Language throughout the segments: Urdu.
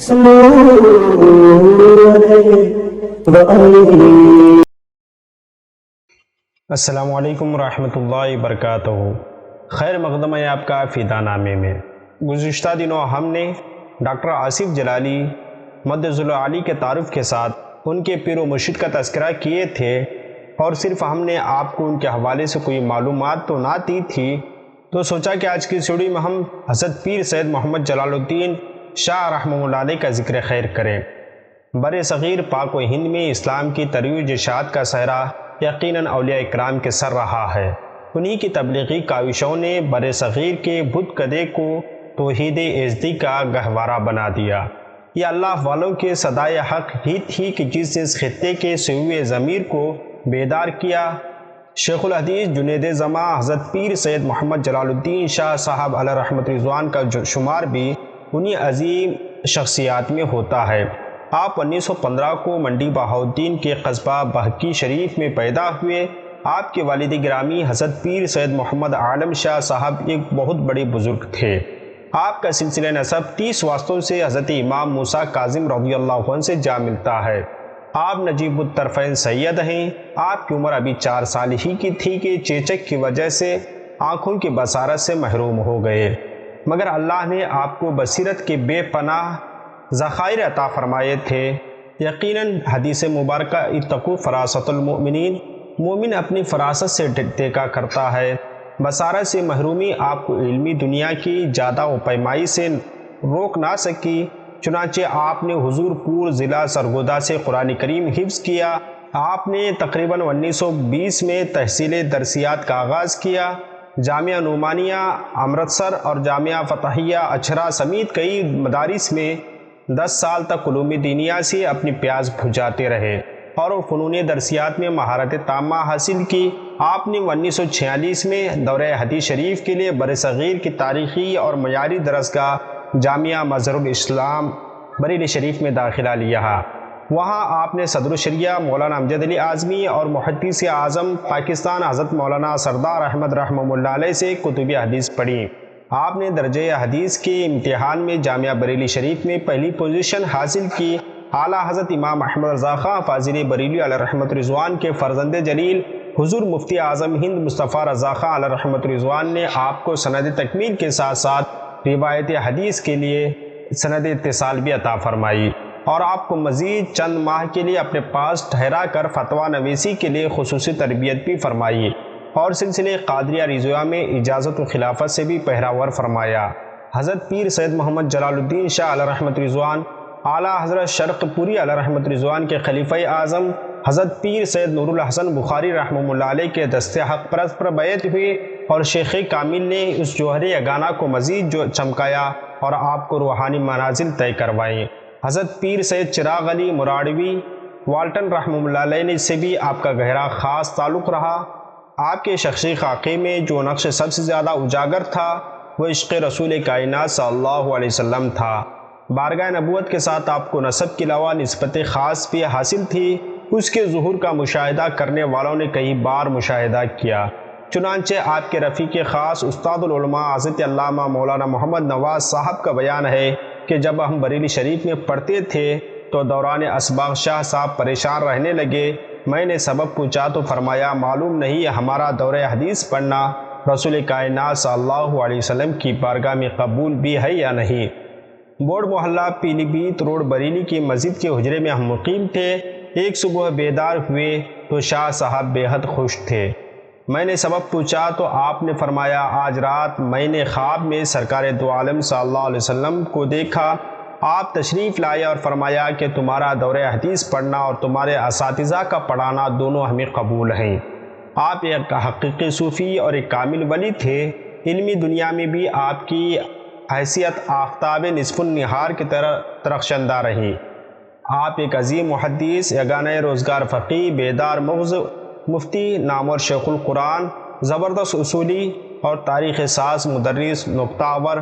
السلام علیکم ورحمۃ اللہ وبرکاتہ۔ خیر مقدم ہے آپ کا فدا نامے میں۔ گزشتہ دنوں ہم نے ڈاکٹر آصف جلالی مدظ العالی کے تعارف کے ساتھ ان کے پیر و مرشد کا تذکرہ کیے تھے، اور صرف ہم نے آپ کو ان کے حوالے سے کوئی معلومات تو نہ دی تھی، تو سوچا کہ آج کی سیڑھی میں ہم حضرت پیر سید محمد جلال الدین شاہ رحمہ اللہ علیہ کا ذکر خیر کریں۔ بر صغیر پاک و ہند میں اسلام کی ترویج اشاعت کا صحرا یقیناً اولیاء اکرام کے سر رہا ہے۔ انہی کی تبلیغی کاوشوں نے بر صغیر کے بت کدے کو توحید ازدی کا گہوارہ بنا دیا۔ یہ اللہ والوں کے صدائے حق ہی تھی کہ جس اس خطے کے سوئے ضمیر کو بیدار کیا۔ شیخ الحدیث جنید زماں حضرت پیر سید محمد جلال الدین شاہ صاحب علیہ رحمت رضوان کا شمار بھی انہی عظیم شخصیات میں ہوتا ہے۔ آپ 1915 کو منڈی بہاؤدین کے قصبہ بھکھی شریف میں پیدا ہوئے۔ آپ کے والد گرامی حضرت پیر سید محمد عالم شاہ صاحب ایک بہت بڑے بزرگ تھے۔ آپ کا سلسلہ نسب 30 واسطوں سے حضرت امام موسیٰ کاظم رضی اللہ عنہ سے جا ملتا ہے۔ آپ نجیب الطرفین سید ہیں۔ آپ کی عمر ابھی 4 سال ہی کی تھی کہ چیچک کی وجہ سے آنکھوں کی بصارت سے محروم ہو گئے، مگر اللہ نے آپ کو بصیرت کے بے پناہ ذخائر عطا فرمائے تھے۔ یقیناً حدیث مبارکہ اتقوا فراست المؤمنین، مومن اپنی فراست سے دیکھا کرتا ہے۔ بصارت سے محرومی آپ کو علمی دنیا کی زیادہ و پیمائی سے روک نہ سکی، چنانچہ آپ نے حضور پور ضلع سرگودا سے قرآن کریم حفظ کیا۔ آپ نے تقریباً 1920 میں تحصیل درسیات کا آغاز کیا۔ جامعہ نعمانیہ امرتسر اور جامعہ فتحیہ اچھرا سمیت کئی مدارس میں 10 سال تک علوم دینیہ سے اپنی پیاس بجھاتے رہے اور فنون درسیات میں مہارت تامہ حاصل کی۔ آپ نے 1946 میں دورہ حدیث شریف کے لیے برصغیر کی تاریخی اور معیاری درسگاہ جامعہ مظہر الاسلام بریلی شریف میں داخلہ لیا۔ وہاں آپ نے صدر الشریعہ مولانا امجد علی اعظمی اور محدث اعظم پاکستان حضرت مولانا سردار احمد رحمہ اللہ علیہ سے کتب حدیث پڑھی۔ آپ نے درجہ حدیث کے امتحان میں جامعہ بریلی شریف میں پہلی پوزیشن حاصل کی۔ اعلیٰ حضرت امام احمد رضا خان فاضل بریلی علیہ رحمت رضوان کے فرزند جلیل حضور مفتی اعظم ہند مصطفیٰ رضا خان علیہ رحمت رضوان نے آپ کو سند تکمیل کے ساتھ ساتھ روایت حدیث کے لیے سند اتصال بھی عطا فرمائی، اور آپ کو مزید چند ماہ کے لیے اپنے پاس ٹھہرا کر فتویٰ نویسی کے لیے خصوصی تربیت بھی فرمائی، اور سلسلے قادریہ رضویہ میں اجازت و خلافت سے بھی پہراور فرمایا۔ حضرت پیر سید محمد جلال الدین شاہ علیہ رحمت رضوان، اعلیٰ حضرت شرق پوری علیہ رحمت رضوان کے خلیفہ اعظم حضرت پیر سید نور الحسن بخاری رحمہ اللہ علیہ کے دست حق پرست پر بیعت ہوئے، اور شیخ کامل نے اس جوہر یگانہ کو مزید چمکایا اور آپ کو روحانی منازل طے کروائیں۔ حضرت پیر سید چراغ علی مراڑوی والٹن رحمہ اللہ علیہ سے بھی آپ کا گہرا خاص تعلق رہا۔ آپ کے شخصی خاکے میں جو نقش سب سے زیادہ اجاگر تھا وہ عشق رسول کائنات صلی اللہ علیہ وسلم تھا۔ بارگاہ نبوت کے ساتھ آپ کو نسب کے علاوہ نسبت خاص بھی حاصل تھی۔ اس کے ظہور کا مشاہدہ کرنے والوں نے کئی بار مشاہدہ کیا، چنانچہ آپ کے رفیق خاص استاد العلماء حضرت علامہ مولانا محمد نواز صاحب کا بیان ہے کہ جب ہم بریلی شریف میں پڑھتے تھے تو دوران اسباق شاہ صاحب پریشان رہنے لگے۔ میں نے سبب پوچھا تو فرمایا معلوم نہیں ہمارا دورہ حدیث پڑھنا رسول کائنات صلی اللہ علیہ وسلم کی بارگاہ میں قبول بھی ہے یا نہیں۔ بورڈ محلہ پیلی بھیت روڈ بریلی کی مسجد کے حجرے میں ہم مقیم تھے۔ ایک صبح بیدار ہوئے تو شاہ صاحب بے حد خوش تھے۔ میں نے سبب پوچھا تو آپ نے فرمایا آج رات میں نے خواب میں سرکار دو عالم صلی اللہ علیہ وسلم کو دیکھا۔ آپ تشریف لائے اور فرمایا کہ تمہارا دورہ حدیث پڑھنا اور تمہارے اساتذہ کا پڑھانا دونوں ہمیں قبول ہیں۔ آپ ایک حقیقی صوفی اور ایک کامل ولی تھے۔ علمی دنیا میں بھی آپ کی حیثیت آفتاب نصف النہار کی طرح درخشندہ رہی۔ آپ ایک عظیم محدث، یگانہ روزگار فقیہ، بیدار مغز مفتی، نامور شیخ القرآن، زبردست اصولی اور تاریخ ساز مدرس، نکتہ آور،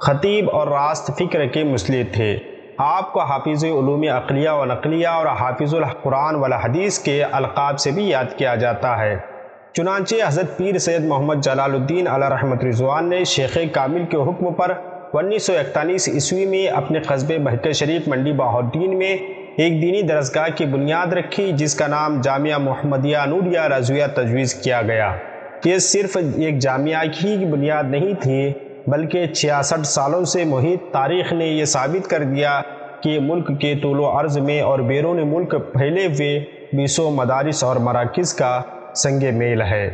خطیب اور راست فکر کے مسلط تھے۔ آپ کو حافظ علوم عقلیہ و نقلیہ اور حافظ القرآن والحدیث کے القاب سے بھی یاد کیا جاتا ہے۔ چنانچہ حضرت پیر سید محمد جلال الدین علیہ رحمت رضوان نے شیخ کامل کے حکم پر 1941 عیسوی میں اپنے قصبے بھکھی شریف منڈی بہاؤالدین میں ایک دینی درسگاہ کی بنیاد رکھی، جس کا نام جامعہ محمدیہ نوریہ رضویہ تجویز کیا گیا۔ یہ صرف ایک جامعہ کی بنیاد نہیں تھی، بلکہ 66 سالوں سے محیط تاریخ نے یہ ثابت کر دیا کہ ملک کے طول و عرض میں اور بیرون ملک پھیلے ہوئے 20 مدارس اور مراکز کا سنگ میل ہے۔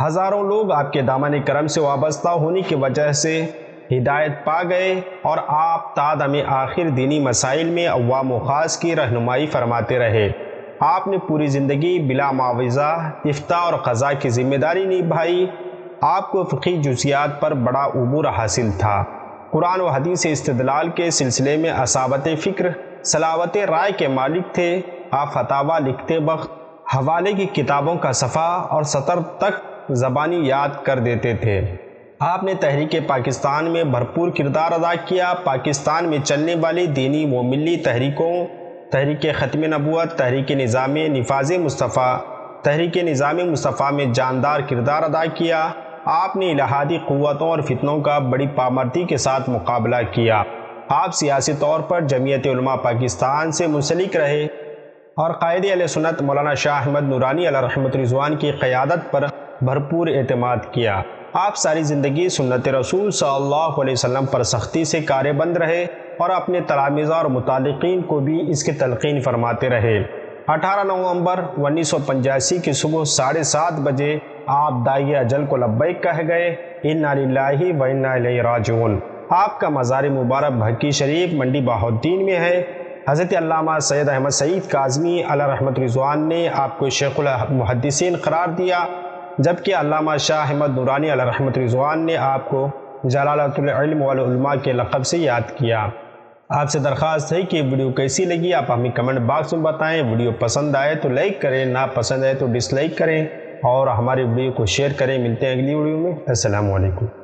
ہزاروں لوگ آپ کے دامن کرم سے وابستہ ہونے کی وجہ سے ہدایت پا گئے، اور آپ تا دم آخر دینی مسائل میں عوام و خاص کی رہنمائی فرماتے رہے۔ آپ نے پوری زندگی بلا معاوضہ افتاء اور قضاء کی ذمہ داری نبھائی۔ آپ کو فقہی جزیات پر بڑا عبور حاصل تھا۔ قرآن و حدیث استدلال کے سلسلے میں اصابت فکر، صلابت رائے کے مالک تھے۔ آپ فتاویٰ لکھتے وقت حوالے کی کتابوں کا صفحہ اور سطر تک زبانی یاد کر دیتے تھے۔ آپ نے تحریک پاکستان میں بھرپور کردار ادا کیا۔ پاکستان میں چلنے والی دینی و ملی تحریکوں، تحریک ختم نبوت، تحریک نظام نفاذ مصطفیٰ، تحریک نظام مصطفیٰ میں جاندار کردار ادا کیا۔ آپ نے الہادی قوتوں اور فتنوں کا بڑی پامردی کے ساتھ مقابلہ کیا۔ آپ سیاسی طور پر جمعیت علماء پاکستان سے منسلک رہے اور قائد اہل سنت مولانا شاہ احمد نورانی علیہ رحمت رضوان کی قیادت پر بھرپور اعتماد کیا۔ آپ ساری زندگی سنت رسول صلی اللہ علیہ وسلم پر سختی سے کارے بند رہے اور اپنے تلامذہ اور متعلقین کو بھی اس کی تلقین فرماتے رہے۔ 18 نومبر 1985 کی صبح 7:30 بجے آپ داعی اجل کو لبیک کہہ گئے۔ انا للہ و انا الیہ راجعون۔ آپ کا مزار مبارک بھکھی شریف منڈی بہاؤالدین میں ہے۔ حضرت علامہ سید احمد سعید کاظمی علیہ رحمت رضوان نے آپ کو شیخ المحدثین قرار دیا، جبکہ علامہ شاہ احمد نورانی علیہ رحمت رضوان نے آپ کو جلالۃ العلم والعلماء کے لقب سے یاد کیا۔ آپ سے درخواست ہے کہ ویڈیو کیسی لگی آپ ہمیں کمنٹ باکس میں بتائیں۔ ویڈیو پسند آئے تو لائک کریں، نا پسند آئے تو ڈس لائک کریں، اور ہماری ویڈیو کو شیئر کریں۔ ملتے ہیں اگلی ویڈیو میں۔ السلام علیکم۔